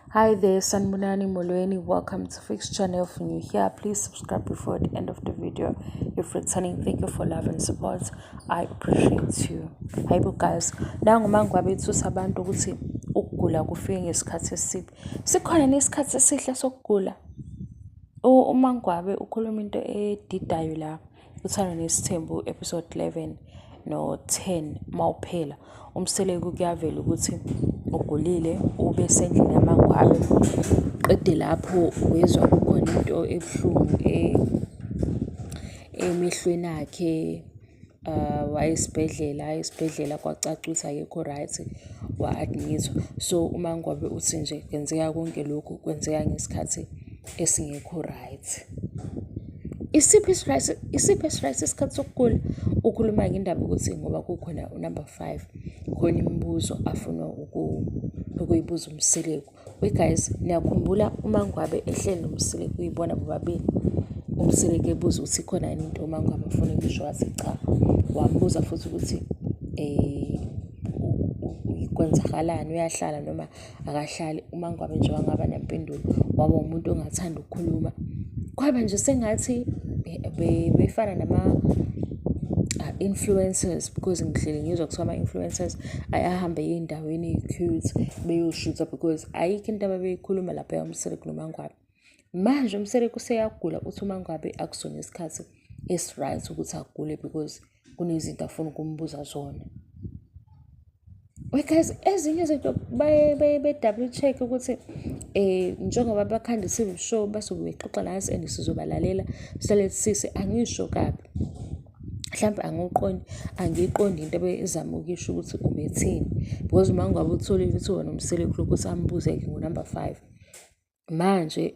Hi there, Sanmunani Molweni. Welcome to Fix Channel. If you're new here, please subscribe before the end of the video. If returning, thank you for love and support. I appreciate you. Hi guys. Nangu mangwabe sabantu ukuthi ukugula kufike ngesikhathi esiphi. Sikhona nesikhathi esihle sokugula. Umangwabe ukhuluma into edidayo la. Uthanda nesithembu episode 11 no 10 mawuphela. Umseleko kuyavela ukuthi ugulile ube sendlini yamangwabe. Qede lapho wezwa kukhona into ebuhlungu emehlweni akhe. Esibhedlela kwacacisa akekho right, wa-admithwa. So umangwabe uthi nje kwenzeka konke lokhu kwenzeka ngesikhathi esingekho right. Isiphi right isikhathi sokugula? Ukhuluma ngendaba ukuthi ngoba kukhona unumber 5 khona imibuzo afuna ukuyibuza umseleko. Guys, niyakhumbula umangwabe ehleli nomseleko uyibona bobabili. Umseleko ebuza ukuthi khona yini into umangwabe afuna ukusho, wathi cha. Wambuza futhi ukuthi kwenzakalani, uyahlala noma akahlali. Umangwabe nje wangaba nempendulo, waba umuntu ongathanda ukukhuluma. Kwaba nje sengathi befana nama influencers, because ngihleli ngizwa kuthiwa ama-influencers ayahambe ey'ndaweni ey'cute beyoshuta, because ayikho into ababeyikhuluma lapha yomseleko nomangwabe. Manje umseleko useyagula uthi umangwabe akusona isikhathi esi-right ukuthi agule because kunezinto afuna ukumbuza zona. Guys, ezinye izinto be-double check ukuthi njengoba bakhandisa i-show basuke bexoxa nathi and sizobalalela sisise. Angisho kabi, mhlawumbe angiyiqondi into bezama ukisho ukuthi ubethini, because umangwabe utholile ukuthi wona umseleko lokuthi ambuze-ke ngunumber 5. Manje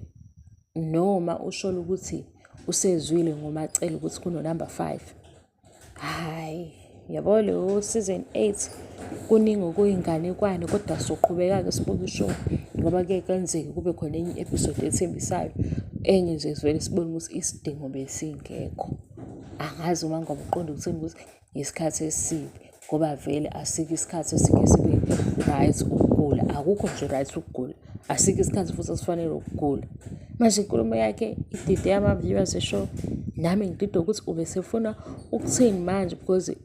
noma usho ukuthi usezwile ngomacele ukuthi kunonumber 5, hayi yabo leyo season 8 kuningi okuyinganekwane, kodwa soqhubeka-ke sibuke ishow ngoba kuye kwenzeke kube khona enye episode ethembisayo, enye nje sivele sibone ukuthi isidingo besingekho. Angazi umangwabe uqonda ukuthini ukuthi isikhathi esibi, ngoba vele asikho isikhathi esike sibe right ukugula. Akukho nje right ukugula, asikho isikhathi futhi esifanele ukugula. Manje inkulumo yakhe idide ama-viewers eshow. Nami ngidide ukuthi ubesefuna ukuthini manje, because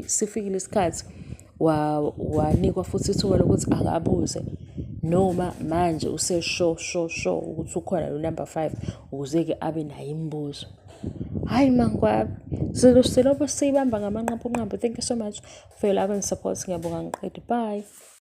sifikile isikhathi wanikwa futhi ithuba lokuthi akabuze, noma manje usesho ukuthi ukhona lo number 5 ukuze-ke abe nayo imibuzo. Hayi mangwabe, silobo siyibamba ngamanqampu. Thank you so much for your love and support. Ngiyabonga ngiqede. Bye.